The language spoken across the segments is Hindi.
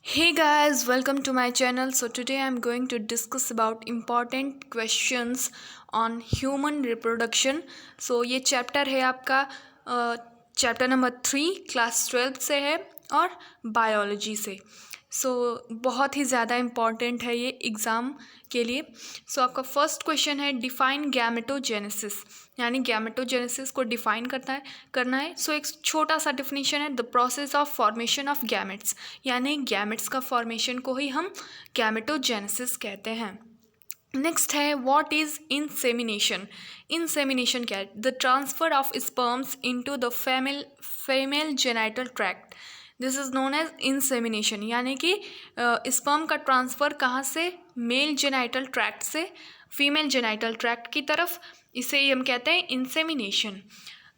Hey guys, welcome to my channel. So today I'm going to discuss about important questions on human reproduction. So ये चैप्टर है आपका चैप्टर नंबर 3 क्लास 12 से है और बायोलॉजी से। बहुत ही ज़्यादा इम्पॉर्टेंट है ये एग्ज़ाम के लिए। आपका फर्स्ट क्वेश्चन है डिफाइन गैमेटोजेनेसिस, यानी गैमेटोजेनेसिस को डिफाइन करना है। एक छोटा सा डिफिनीशन है, the process of formation of gametes, यानी गैमेट्स का फॉर्मेशन को ही हम गैमेटोजेनेसिस कहते हैं। नेक्स्ट है व्हाट इज इंसेमिनेशन। इंसेमिनेशन क्या है? The transfer of sperms into the female genital tract, this is known as insemination. यानी कि स्पर्म का ट्रांसफ़र कहाँ से? मेल जेनाइटल ट्रैक्ट से फीमेल जेनाइटल ट्रैक्ट की तरफ, इसे हम कहते हैं इंसेमिनेशन।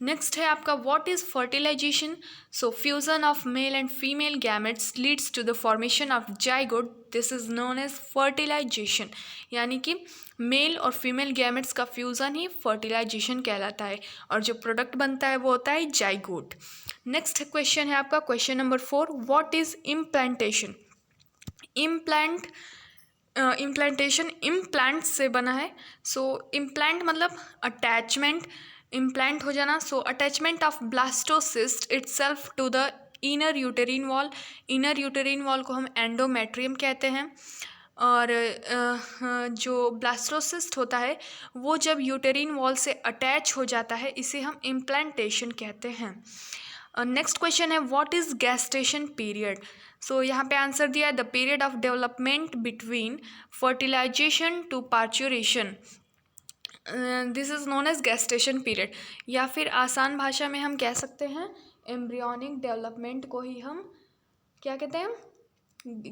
नेक्स्ट है आपका what is fertilisation. Fusion of male and female gametes leads to the formation of zygote, this is known as fertilisation. यानी कि मेल और फीमेल गैमेट्स का फ्यूज़न ही फर्टिलाइजेशन कहलाता है और जो प्रोडक्ट बनता है वो होता है जाइगोट। नेक्स्ट क्वेश्चन है आपका question number 4, what is implantation. Implantation implant से बना है। इम्प्लांट मतलब अटैचमेंट, इम्प्लांट हो जाना। Attachment of blastocyst itself to the inner uterine wall. Inner uterine wall को हम एंडोमेट्रियम कहते हैं। और जो ब्लास्टोसिस्ट होता है वो जब यूटेरिन वॉल से अटैच हो जाता है, इसे हम इम्प्लांटेशन कहते हैं। नेक्स्ट क्वेश्चन है व्हाट इज़ गैस्टेशन पीरियड। यहाँ पे आंसर दिया है the period of development between fertilisation to parturition, this is known as gestation period. या फिर आसान भाषा में हम कह सकते हैं एम्ब्रियोनिक डेवलपमेंट को ही हम क्या कहते हैं?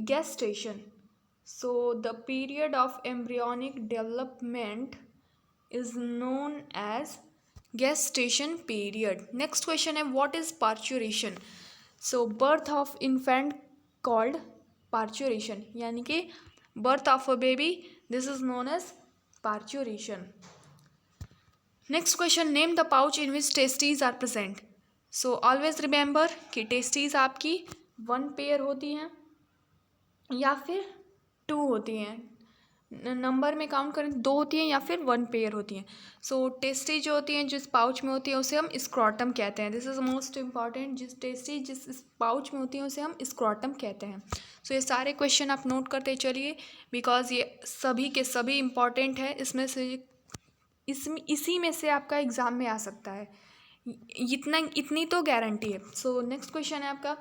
Gestation. The period of embryonic development is known as gestation period. Next question है what is parturition. Birth of infant called parturition, यानी कि birth of a baby, this is known as parturition. Next question, name the pouch in which testes are present. Always remember कि testes आपकी 1 पेयर होती हैं या फिर 2 होती हैं। नंबर में काउंट करें 2 होती हैं या फिर 1 पेयर होती हैं। टेस्टी जो होती हैं जिस पाउच में होती है उसे हम स्क्रॉटम कहते हैं। दिस इज़ मोस्ट इंपॉर्टेंट, जिस पाउच में होती हैं उसे हम स्क्रॉटम कहते हैं। ये सारे क्वेश्चन आप नोट करते चलिए बिकॉज ये सभी के सभी इम्पॉर्टेंट है। इसी में से आपका एग्ज़ाम में आ सकता है, इतनी तो गारंटी है। नेक्स्ट क्वेश्चन है आपका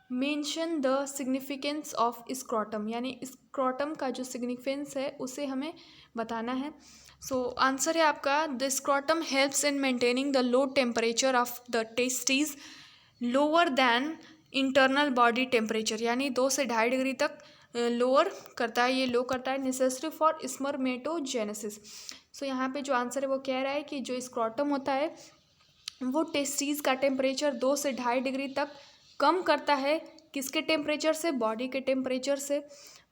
mention the significance of scrotum, यानी स्क्रॉटम का जो सिग्निफिकेंस है उसे हमें बताना है। आंसर है आपका the scrotum helps in maintaining the low temperature of the testes lower than internal body temperature, यानी 2 से 2.5 डिग्री तक लोअर करता है, ये लो करता है, नेसेसरी फॉर स्पर्मेटोजेनेसिस। यहाँ पे जो आंसर है वो कह रहा है कि जो स्क्रॉटम होता है वो टेस्टीज का टेम्परेचर 2 से 2.5 डिग्री तक कम करता है। किसके टेम्परेचर से? बॉडी के टेम्परेचर से।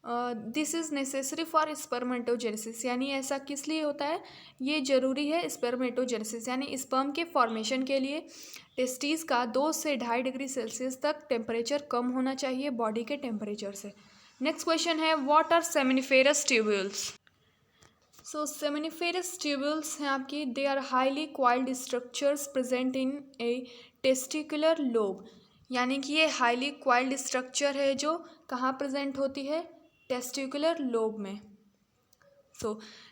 This is necessary for spermatogenesis, यानी ऐसा किस लिए होता है? ये ज़रूरी है स्पर्मेटोजेनेसिस, यानी स्पर्म के फॉर्मेशन के लिए टेस्टीज का 2 से 2.5 डिग्री सेल्सियस तक टेम्परेचर कम होना चाहिए बॉडी के टेम्परेचर से। नेक्स्ट क्वेश्चन है what are seminiferous tubules. Seminiferous tubules हैं आपकी, they are highly coiled structures present in a testicular lobe, यानी कि ये हाईली क्वाइल्ड स्ट्रक्चर है जो कहाँ प्रेजेंट होती है? टेस्टिकुलर लोब में।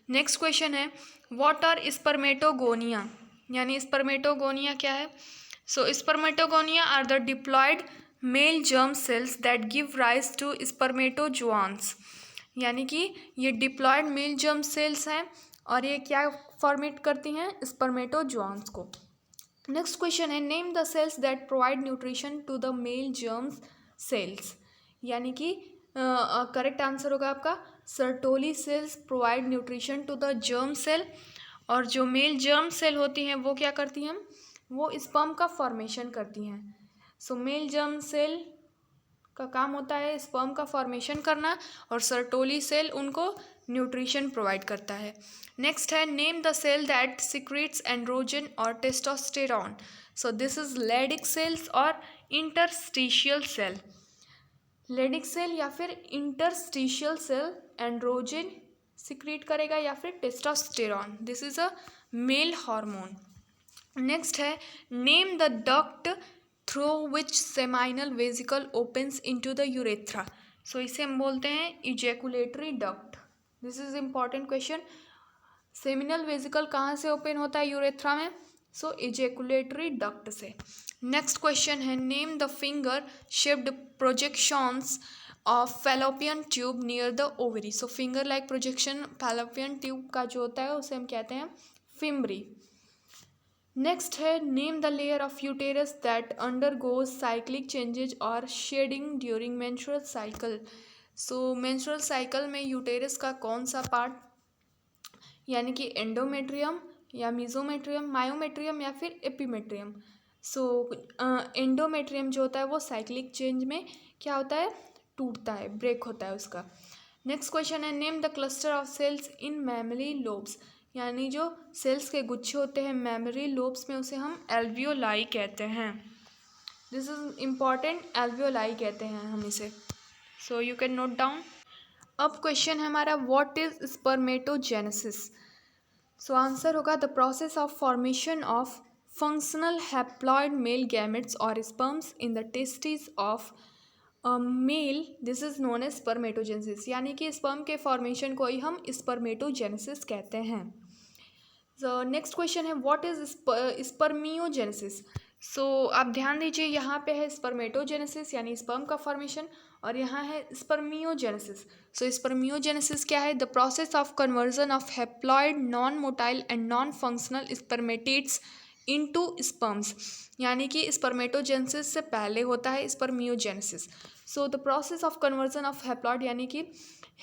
नेक्स्ट क्वेश्चन है व्हाट आर स्पर्मेटोगोनिया, यानी स्पर्मेटोगोनिया क्या है? Spermatogonia are the diploid male germ cells that give rise to spermatozoans, यानी कि ये डिप्लॉयड मेल जर्म सेल्स हैं और ये क्या फॉर्मेट करती हैं? स्पर्मेटोजोआंस को। नेक्स्ट क्वेश्चन है name the cells that provide nutrition to the male germ cells, यानी कि करेक्ट आंसर होगा आपका Sertoli cells provide nutrition to the germ cell. और जो मेल जर्म सेल होती हैं वो क्या करती हैं? वो स्पर्म का फॉर्मेशन करती हैं। मेल जर्म सेल का काम होता है स्पर्म का फॉर्मेशन करना और सर्टोली सेल उनको न्यूट्रिशन प्रोवाइड करता है। नेक्स्ट है name the cell that secretes androgen और testosterone. This is Leydig cells और इंटरस्टिशियल सेल। लेडिक सेल या फिर इंटरस्टिशियल सेल एंड्रोजन सिक्रीट करेगा या फिर testosterone. This is a male hormone. Next है name the duct through which seminal vesicle opens into the urethra. So इसे हम बोलते हैं ejaculatory duct. This is important question. Seminal vesicle कहाँ से ओपन होता है यूरेथ्रा में? सो इजैकुलेटरी डक्ट से। नेक्स्ट क्वेश्चन है name the finger shaped projections of fallopian tube near the ovary. So finger like projection fallopian tube का जो होता है उसे हम कहते हैं फिम्बरी। नेक्स्ट है name the layer of uterus that undergoes cyclic changes और शेडिंग ड्यूरिंग मेंस्ट्रुअल साइकिल। सो मेंस्ट्रुअल साइकिल में यूटेरस का कौन सा पार्ट, यानी कि एंडोमेट्रियम या मीजोमेट्रियम, मायोमेट्रियम या फिर एपीमेट्रियम। सो एंडोमेट्रियम जो होता है वो साइक्लिक चेंज में क्या होता है, टूटता है, ब्रेक होता है उसका। नेक्स्ट क्वेश्चन है name the cluster of cells in mammary lobes. यानी जो सेल्स के गुच्छे होते हैं मैमरी लोब्स में उसे हम एल्वियोलाई कहते हैं। दिस इज इम्पॉर्टेंट, एल्वियोलाई कहते हैं हम इसे। So you can note down. अब क्वेश्चन है हमारा what is spermatogenesis. So answer होगा the process of formation of functional haploid male gametes और sperms in the testis of male. This is known as spermatogenesis. यानी कि स्पर्म के फॉर्मेशन को ही हम स्पर्मेटोजेनेसिस कहते हैं। नेक्स्ट क्वेश्चन है व्हाट इज स्पर्मियोजेनेसिस। सो आप ध्यान दीजिए, यहाँ पे है स्पर्मेटोजेनेसिस यानी स्पर्म का फॉर्मेशन और यहाँ है स्पर्मियोजेनेसिस। सो स्पर्मियोजेनेसिस क्या है? The process of conversion of haploid non motile and non functional spermatids into sperms. यानी कि स्पर्मेटोजेनेसिस से पहले होता है spermiogenesis. So the process of conversion of haploid यानी कि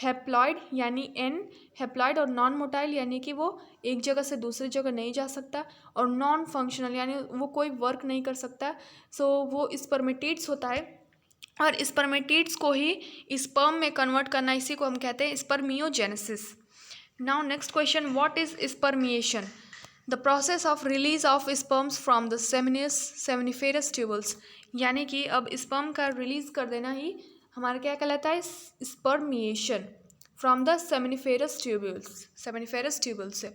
हैप्लॉइड यानी एन, हैप्लॉइड और नॉन मोटाइल यानी कि वो एक जगह से दूसरी जगह नहीं जा सकता, और नॉन फंक्शनल यानी वो कोई वर्क नहीं कर सकता। सो वो स्पर्मेटिड्स होता है और स्पर्मेटिड्स को ही स्पर्म में कन्वर्ट करना, इसी को हम कहते हैं spermiogenesis. Now next question what is spermiation. The process of release of sperms from the seminiferous tubules. यानी कि अब स्पर्म का रिलीज कर देना ही हमारा क्या कहलाता है? Spermiation from the seminiferous tubules से।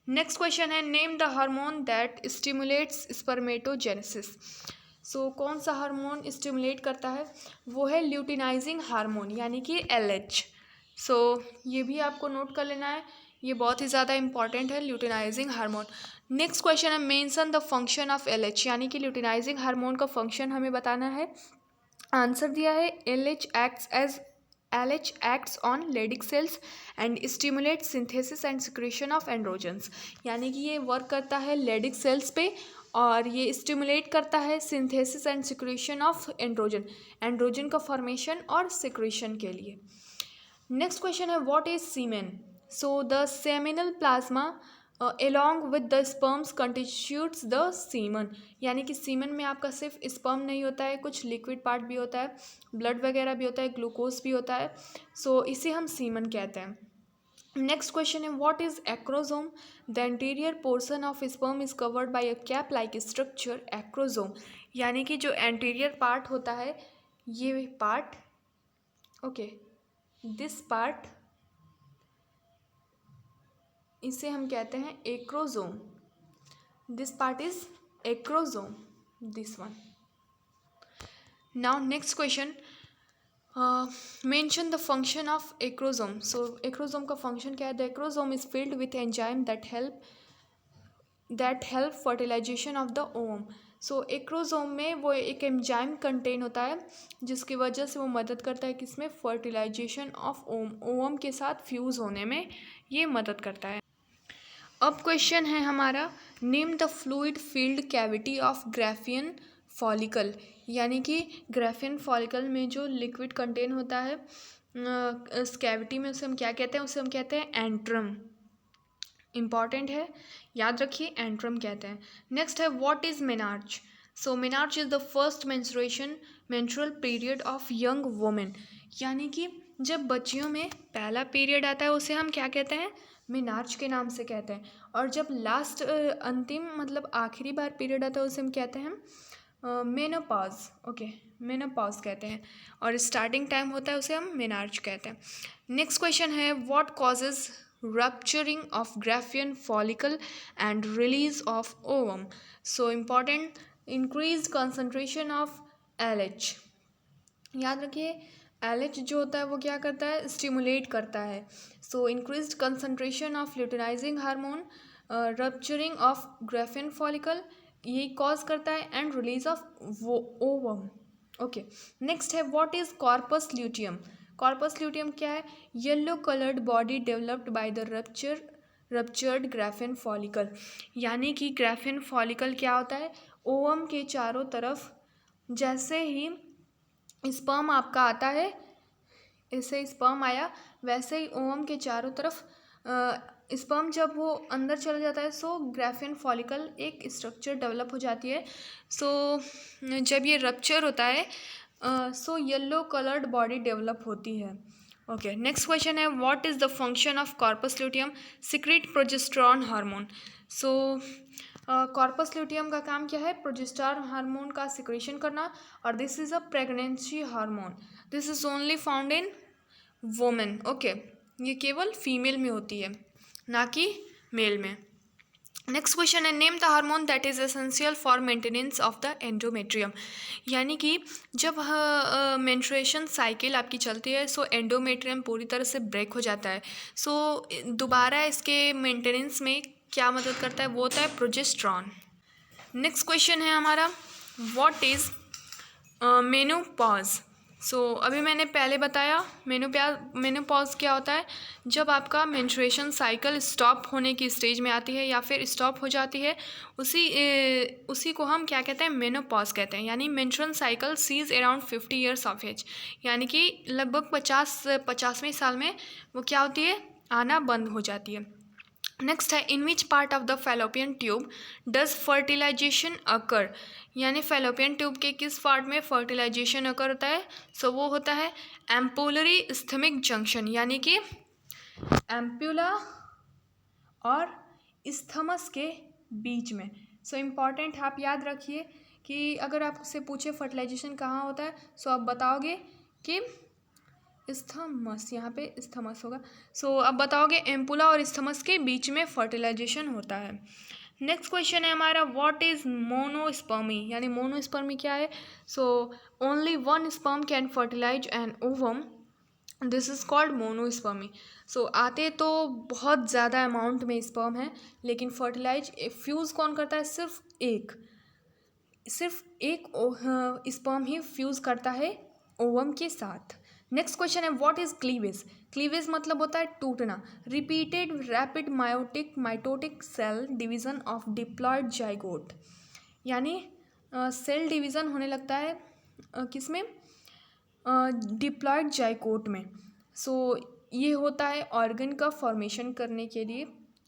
नेक्स्ट क्वेश्चन है name the hormone that stimulates spermatogenesis. So कौन सा हार्मोन स्टिमुलेट करता है? वो है ल्यूटिनाइजिंग हार्मोन यानी कि LH। सो ये भी आपको नोट कर लेना है, ये बहुत ही ज़्यादा इंपॉर्टेंट है, ल्यूटिनाइजिंग हार्मोन। नेक्स्ट क्वेश्चन है mention the function of LH। यानी कि ल्यूटिनाइजिंग हार्मोन का फंक्शन हमें बताना है। आंसर दिया है LH acts on Leydig cells and stimulates synthesis and secretion of androgens। यानी कि ये वर्क करता है Leydig cells पे और ये स्टिमुलेट करता है synthesis and secretion of androgen का फॉर्मेशन और सिक्रेशन के लिए। नेक्स्ट क्वेश्चन है what is semen. So the seminal plasma along with the sperms constitutes the semen। यानी कि सीमन में आपका सिर्फ स्पर्म नहीं होता है, कुछ लिक्विड पार्ट भी होता है, ब्लड वगैरह भी होता है, ग्लूकोज भी होता है। सो इसे हम सीमन कहते हैं। नेक्स्ट क्वेश्चन है what is acrosome. The anterior portion of sperm is covered by a cap like structure acrosome. यानी कि जो एंटीरियर पार्ट होता है ये पार्ट, ओके, दिस पार्ट, इसे हम कहते हैं acrosome. This part is acrosome, this one. Now next question mention the function of acrosome. So acrosome का फंक्शन क्या है? The acrosome is filled with enzyme that help fertilisation of the ovum. So acrosome में वो एक एंजाइम कंटेन होता है जिसकी वजह से वो मदद करता है किसमें? फर्टिलाइजेशन ऑफ ओवम के साथ फ्यूज़ होने में ये मदद करता है। अब क्वेश्चन है हमारा name the fluid field cavity of Graafian follicle. यानी कि ग्राफियन फॉलिकल में जो लिक्विड कंटेन होता है इस कैविटी में, उसे हम क्या कहते हैं? उसे हम कहते हैं एंट्रम। इम्पॉर्टेंट है, याद रखिए, एंट्रम कहते हैं। नेक्स्ट है what is menarche. So menarche is the first menstrual period of young women. यानी कि जब बच्चियों में पहला पीरियड आता है उसे हम क्या कहते हैं? मेनार्च के नाम से कहते हैं। और जब लास्ट अंतिम मतलब आखिरी बार पीरियड आता है उसे हम कहते हैं मेनोपॉज। ओके, मेनोपॉज कहते हैं, और स्टार्टिंग टाइम होता है उसे हम मेनार्च कहते हैं। नेक्स्ट क्वेश्चन है what causes rupturing of Graafian follicle and release of ovum. So important, increase concentration of LH। याद रखिए LH जो होता है वो क्या करता है, स्टिमुलेट करता है। So increase concentration of luteinising hormone, rupturing of Graafian follicle, यही कॉज करता है, and release of ovum. Okay, next है what is corpus luteum. Corpus luteum क्या है, yellow coloured body developed by the ruptured Graafian follicle. यानी कि ग्राफियन फॉलिकल क्या होता है, ओवम के चारों तरफ जैसे ही स्पर्म आपका आता है, इससे स्पर्म आया वैसे ही ओवम के चारों तरफ स्पर्म जब वो अंदर चला जाता है, सो ग्राफियन फॉलिकल एक स्ट्रक्चर डेवलप हो जाती है। सो जब ये रप्चर होता है so yellow coloured body develop होती है। ओके, नेक्स्ट क्वेश्चन है what is the function of corpus luteum, secrete progesterone hormone. So corpus luteum का काम क्या है, प्रोजेस्टेरॉन हार्मोन का सिक्रेशन करना, और this is a pregnancy hormone. This is only found in women. Okay, ये केवल फीमेल में होती है, ना कि मेल में। नेक्स्ट क्वेश्चन है name the hormone that is essential for maintenance of the endometrium. यानी कि जब मेंस्ट्रुएशन साइकिल आपकी चलती है सो एंडोमेट्रियम पूरी तरह से ब्रेक हो जाता है। सो दोबारा इसके मेंटेनेंस में क्या मदद करता है, वो होता है प्रोजेस्टेरॉन। नेक्स्ट क्वेश्चन है हमारा व्हाट इज़ मेनोपॉज। सो अभी मैंने पहले बताया मेनोपॉज क्या होता है, जब आपका मेंस्ट्रुएशन साइकिल स्टॉप होने की स्टेज में आती है या फिर स्टॉप हो जाती है, उसी को हम क्या कहते हैं, मेनोपॉज कहते हैं। यानी menstrual cycle cease around 50 years of age, यानी कि लगभग 50वें साल में वो क्या होती है, आना बंद हो जाती है। नेक्स्ट है in which part of the Fallopian tube does fertilisation occur. यानी फैलोपियन ट्यूब के किस पार्ट में फर्टिलाइजेशन अकर होता है, सो वो होता है एम्पुलरी इस्थमिक जंक्शन, यानी कि एम्पुला और इस्थमस के बीच में। सो इम्पॉर्टेंट आप याद रखिए कि अगर आपसे पूछे फर्टिलाइजेशन कहाँ होता है, सो आप बताओगे कि इस्थमस, यहाँ पे इस्थमस होगा। सो अब बताओगे एम्पुला और इस्थमस के बीच में फर्टिलाइजेशन होता है। नेक्स्ट क्वेश्चन है हमारा व्हाट इज़ मोनोस्पर्मी। यानी मोनोस्पर्मी क्या है, so only one sperm can fertilise an ovum, this is called monospermy. So आते तो बहुत ज़्यादा अमाउंट में स्पर्म है, लेकिन फर्टिलाइज फ्यूज़ कौन करता है, सिर्फ एक स्पर्म ही फ्यूज़ करता है ओवम के साथ। नेक्स्ट क्वेश्चन है व्हाट इज़ क्लीवेज। क्लीवेज मतलब होता है टूटना, repeated rapid mitotic cell division of diploid zygote. यानी सेल डिवीज़न होने लगता है किसमें, डिप्लॉयड जाइगोट में। सो ये होता है ऑर्गन का फॉर्मेशन करने के लिए।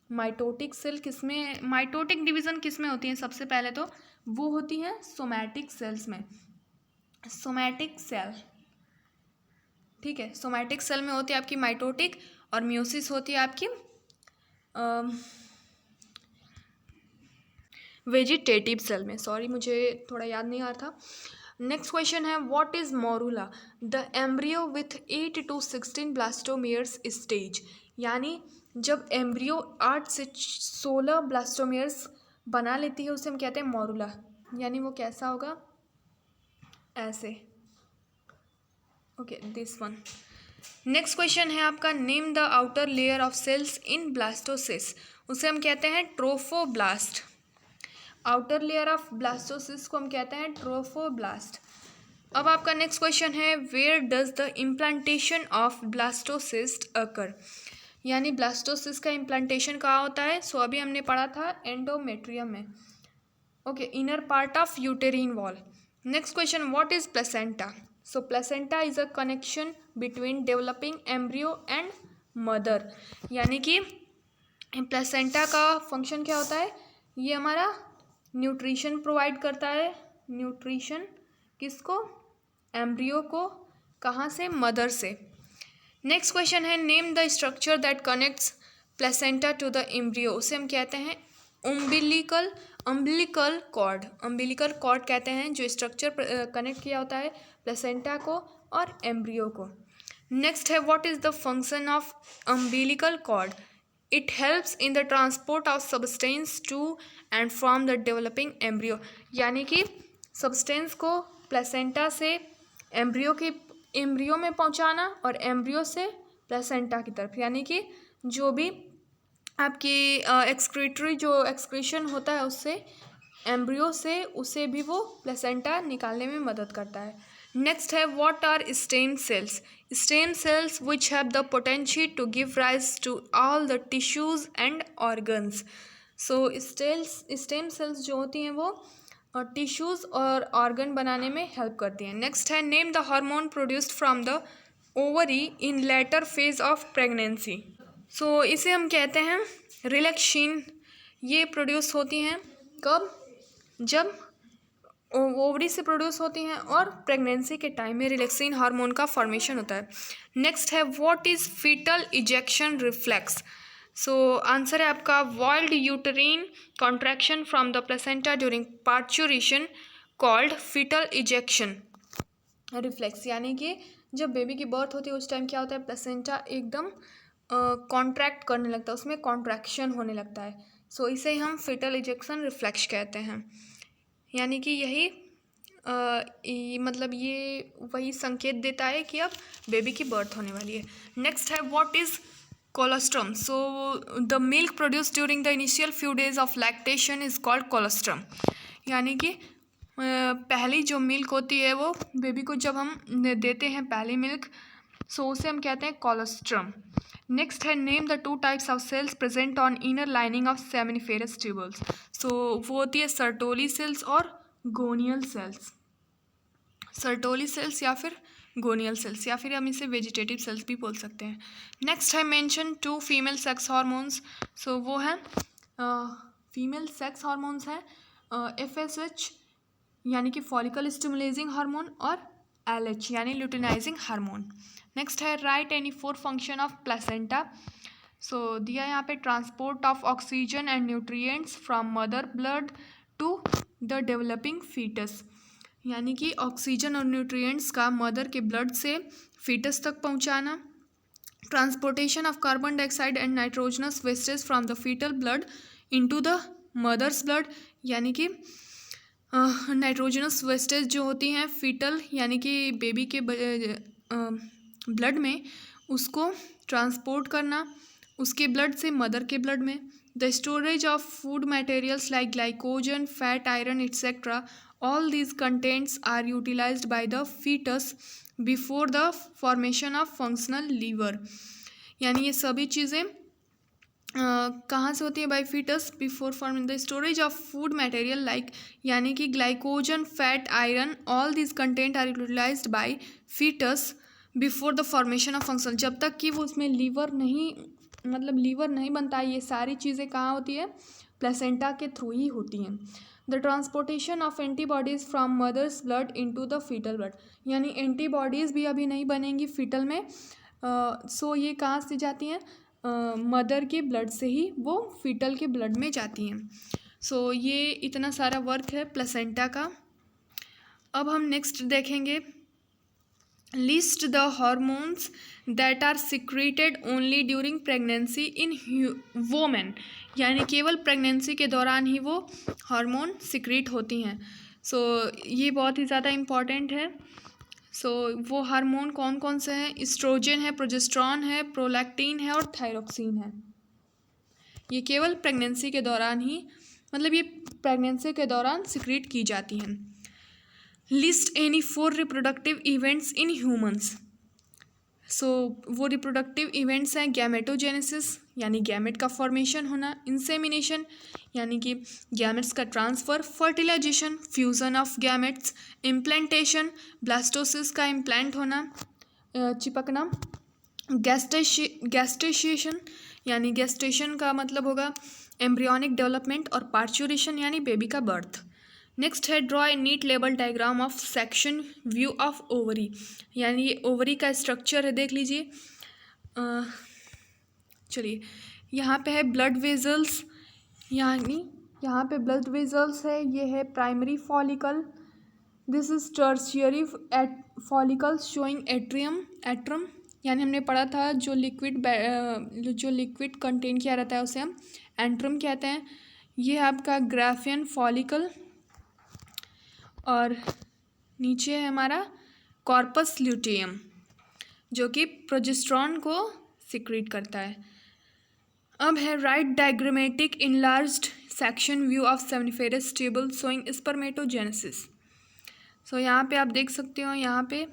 माइटोटिक सेल किसमें, माइटोटिक डिवीज़न किसमें होती है, सबसे पहले तो वो होती है सोमैटिक सेल्स में। सोमैटिक सेल, ठीक है, सोमैटिक सेल में होती है आपकी माइटोटिक, और म्यूसिस होती है आपकी वेजिटेटिव सेल में। सॉरी मुझे थोड़ा याद नहीं आ रहा था। नेक्स्ट क्वेश्चन है what is morula, the embryo with 8 to 16 blastomeres stage. यानी जब एम्ब्रियो 8 से 16 ब्लास्टोमियर्स बना लेती है उसे हम कहते हैं मोरूला। यानी वो कैसा होगा, ऐसे। Okay, this one. Next question है आपका name the outer layer of cells in blastocyst. उसे हम कहते हैं trophoblast. Outer layer of blastocyst को हम कहते हैं ट्रोफोब्लास्ट। अब आपका नेक्स्ट क्वेश्चन है where does the implantation of blastocyst occur. यानी ब्लास्टोसिस का इम्प्लांटेशन कहाँ होता है, सो अभी हमने पढ़ा था एंडोमेट्रियम में। Okay, inner part of यूटेरिन wall. Next question what is placenta. So placenta is a connection between developing embryo and mother. यानी कि प्लेसेंटा का फंक्शन क्या होता है, ये हमारा न्यूट्रिशन प्रोवाइड करता है। न्यूट्रिशन किसको, एम्ब्रियो को, कहाँ से, मदर से। नेक्स्ट क्वेश्चन है name the structure that connects placenta to the embryo. उसे हम कहते हैं उम्बिलिकल अम्बिलिकल कॉर्ड कहते हैं जो स्ट्रक्चर कनेक्ट किया होता है प्लेसेंटा को और एम्ब्रियो को। नेक्स्ट है what is the function of umbilical cord. It helps in the transport of substance to and from the developing embryo, यानी कि सब्सटेंस को प्लेसेंटा से एम्ब्रियो में पहुंचाना और एम्ब्रियो से प्लेसेंटा की तरफ, यानी कि जो भी आपकी एक्सक्रीटरी जो एक्सक्रीशन होता है उससे एम्ब्रियो से उसे भी वो प्लेसेंटा निकालने में मदद करता है। नेक्स्ट है what are stem cells which have the potential to give rise to all the tissues and organs. So stem cells जो होती हैं वो टिश्यूज और ऑर्गन बनाने में हेल्प करती हैं। नेक्स्ट है name the hormone produced from the ovary in later phase of pregnancy. So इसे हम कहते हैं रिलैक्सिन। ये प्रोड्यूस होती हैं कब, जब ओवरी से प्रोड्यूस होती हैं और प्रेगनेंसी के टाइम में रिलैक्सिन हार्मोन का फॉर्मेशन होता है। नेक्स्ट है what is foetal ejection reflex. So answer है आपका wild uterine contraction from the placenta during parturition called foetal ejection reflex, यानी कि जब बेबी की बर्थ होती है उस टाइम क्या होता है, प्लेसेंटा एकदम कॉन्ट्रैक्ट करने लगता है, उसमें कॉन्ट्रैक्शन होने लगता है। सो इसे हम फीटल इजेक्शन रिफ्लेक्स कहते हैं, यानी कि यही मतलब ये वही संकेत देता है कि अब बेबी की बर्थ होने वाली है। नेक्स्ट है what is colostrum. So the milk produce during the initial few days of lactation is called colostrum, यानी कि पहली जो मिल्क होती है वो बेबी को जब हम देते हैं पहली मिल्क, सो उसे हम कहते हैं कोलोस्ट्रम। नेक्स्ट है name the two types of cells present on inner lining of seminiferous tubules. So वो होती है सर्टोली सेल्स और गोनियल सेल्स। सर्टोली सेल्स या फिर गोनियल सेल्स, या फिर हम इसे वेजिटेटिव सेल्स भी बोल सकते हैं। नेक्स्ट है mention two female sex hormones. So वो है फीमेल सेक्स हार्मोन्स हैं FSH यानी कि फॉलिकल स्टिमुलेटिंग हार्मोन और LH यानी ल्यूटिनाइजिंग हार्मोन। नेक्स्ट है write any 4 function of placenta. So दिया यहाँ पे transport of oxygen and nutrients from mother blood to the developing foetus, यानी कि ऑक्सीजन और न्यूट्रिएंट्स का मदर के ब्लड से फीटस तक पहुँचाना। Transportation of carbon dioxide and nitrogenous wastage from the foetal blood into the mother's blood, यानी कि नाइट्रोजनस वेस्टेज जो होती हैं फीटल यानी कि बेबी के ब्लड में, उसको ट्रांसपोर्ट करना उसके ब्लड से मदर के ब्लड में। The storage of food materials like glycogen, fat, iron etcetera, all these contents are utilised by the foetus before the formation of functional liver, यानी ये सभी चीज़ें कहाँ से होती है, by foetus before forming. The storage of food material like यानी कि glycogen, fat, iron, all these content are utilised by foetus before the formation of function. जब तक कि वो उसमें लीवर नहीं बनता है, ये सारी चीज़ें कहाँ होती है, प्लेसेंटा के थ्रू ही होती हैं। The transportation of antibodies from mother's blood into the foetal blood, यानी एंटीबॉडीज़ भी अभी नहीं बनेंगी फीटल में। सो ये कहाँ से जाती हैं, मदर के ब्लड से ही वो फीटल के ब्लड में जाती हैं। सो ये इतना सारा वर्क है प्लेसेंटा का। अब हम नेक्स्ट देखेंगे list the hormones that are secreted only during pregnancy in women, यानी केवल प्रेगनेंसी के दौरान ही वो हार्मोन सिक्रेट होती हैं। सो ये बहुत ही ज़्यादा इम्पॉर्टेंट है। सो वो हार्मोन कौन कौन से हैं, एस्ट्रोजन है, प्रोजेस्टेरॉन है, प्रोलैक्टिन है और थायरोक्सिन है। ये केवल प्रेगनेंसी के दौरान ही ये प्रेगनेंसी के दौरान सिक्रेट की जाती हैं। List any 4 reproductive events in humans. So वो रिप्रोडक्टिव इवेंट्स हैं गैमेटोजेनेसिस यानी गैमेट का फॉर्मेशन होना, इंसेमिनेशन यानी कि गैमेट्स का transfer, fertilisation fusion of gametes, implantation blastocyst का इम्प्लांट होना चिपकना, गैस्टेशिएशन यानी गैस्टेशन का मतलब होगा एम्ब्रियोनिक डेवलपमेंट, और पार्चुरेशन यानी बेबी का बर्थ। नेक्स्ट है draw a neat label diagram of section view of ovary, यानी ये ओवरी का स्ट्रक्चर है, देख लीजिए। चलिए यहाँ पे है ब्लड वेजल्स यानी यहाँ पे ब्लड वेजल्स है, ये है primary follicle, this is tertiary follicles showing antrum, यानी हमने पढ़ा था जो लिक्विड कंटेन किया रहता है उसे हम एंट्रम कहते हैं। ये है आपका ग्राफियन फॉलिकल, और नीचे है हमारा कॉर्पस ल्यूटियम जो कि प्रोजेस्टेरॉन को सिक्रीट करता है। अब है write diagrammatic enlarged section view of seminiferous tubule showing spermatogenesis. So यहाँ पे आप देख सकते हो, यहाँ पे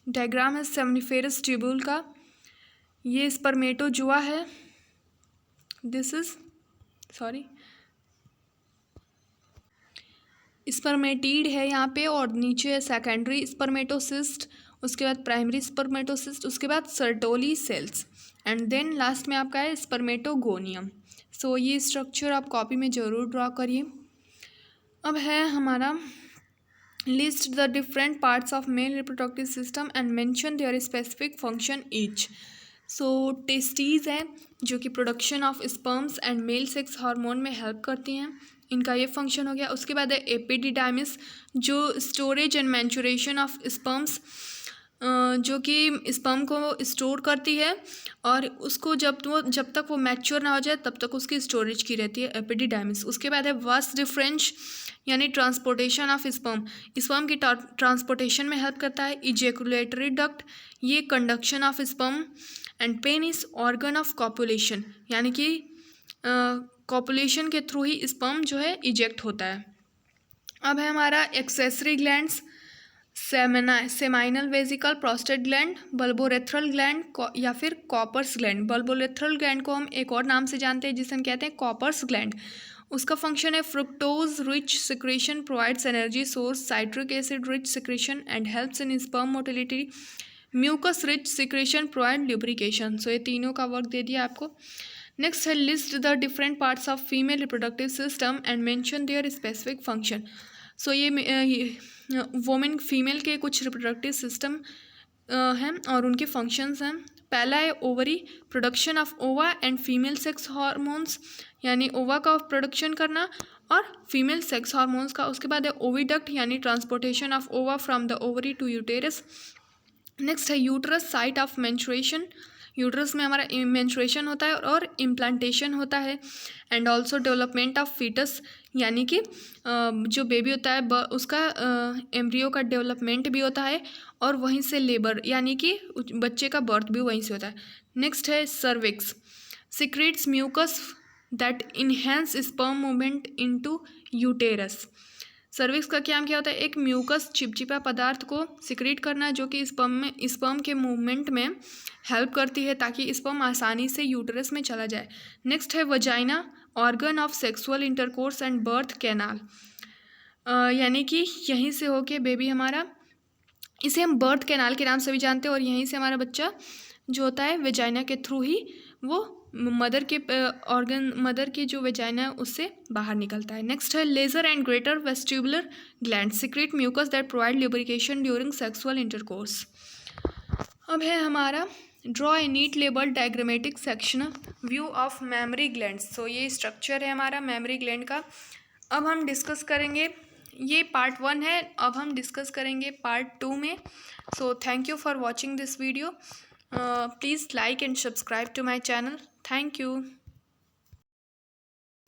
डायग्राम है सेमनिफेरस ट्यूबल का, ये स्पर्मेटोजुआ है, दिस इज स्पर्मेटीड है यहाँ पे, और नीचे है सेकेंडरी स्पर्मेटोसिस्ट, उसके बाद प्राइमरी स्पर्मेटोसिस्ट, उसके बाद Sertoli cells, and then last में आपका है स्पर्मेटोगोनियम। सो ये स्ट्रक्चर आप कॉपी में ज़रूर ड्रॉ करिए। अब है हमारा list the different parts of male reproductive system and mention their specific function each. So testes है जो कि production of sperms and male sex hormone में हेल्प करती हैं, इनका ये फंक्शन हो गया। उसके बाद है एपिडिडाइमिस जो storage and maturation of sperms, जो कि स्पर्म को स्टोर करती है और उसको जब तक वो मैच्योर ना हो जाए तब तक उसकी स्टोरेज की रहती है, एपिडिडाइमिस। उसके बाद है वास डिफरेंस यानी ट्रांसपोर्टेशन ऑफ स्पर्म की ट्रांसपोर्टेशन में हेल्प करता है। इजेकुलेटरी डक्ट, ये conduction of sperm, and penis organ of copulation, यानी कि कॉपुलेशन के थ्रू ही स्पर्म जो है इजेक्ट होता है। अब है हमारा accessory glands, seminal vesicle, prostate gland, bulbourethral gland या फिर कॉपर्स ग्लैंड। बल्बोरेथ्रल ग्लैंड को हम एक और नाम से जानते हैं जिसे हम कहते हैं कॉपर्स ग्लैंड। उसका फंक्शन है fructose rich secretion, provides energy source, citric acid rich secretion and helps in sperm motility, mucus rich secretion, provide lubrication. So ये तीनों का वर्क दे दिया आपको। नेक्स्ट है list the different parts of female reproductive system and mention their specific function. So ये वोमेन फीमेल के कुछ रिप्रोडक्टिव सिस्टम हैं और उनके फंक्शंस हैं। पहला है ओवरी, प्रोडक्शन ऑफ ओवा एंड फीमेल सेक्स हार्मोन्स, यानी ओवा का प्रोडक्शन करना और फीमेल सेक्स हार्मोन्स का। उसके बाद है ओविडक्ट यानी transportation of ova from the ovary to uterus. Next है uterus, site of menstruation, uterus में हमारा मेंस्ट्रुएशन होता है और इम्प्लांटेशन होता है। And also development of foetus, यानी कि जो बेबी होता है उसका एम्ब्रियो का डेवलपमेंट भी होता है और वहीं से लेबर यानी कि बच्चे का बर्थ भी वहीं से होता है। नेक्स्ट है cervix, secretes mucus that enhance sperm movement into uterus. Cervix का काम क्या होता है, एक म्यूकस चिपचिपा पदार्थ को सिक्रेट करना जो कि स्पर्म के मूवमेंट में हेल्प करती है ताकि स्पर्म आसानी से यूटरस में चला जाए। नेक्स्ट है vagina, organ of sexual intercourse and birth canal, यानी कि यहीं से होके बेबी हमारा, इसे हम बर्थ कैनाल के नाम से भी जानते हैं, और यहीं से हमारा बच्चा जो होता है वेजाइना के थ्रू ही वो मदर की जो वेजाइना है उससे बाहर निकलता है। नेक्स्ट है lesser and greater vestibular gland, secrete mucus that provide lubrication during sexual intercourse. अब है हमारा draw a neat label diagrammatic section view of mammary gland. So ये स्ट्रक्चर है हमारा मेमरी ग्लैंड का। अब हम डिस्कस करेंगे, ये पार्ट 1 है, अब हम डिस्कस करेंगे पार्ट 2 में। So thank you for watching this video. Please like and subscribe to my channel. Thank you.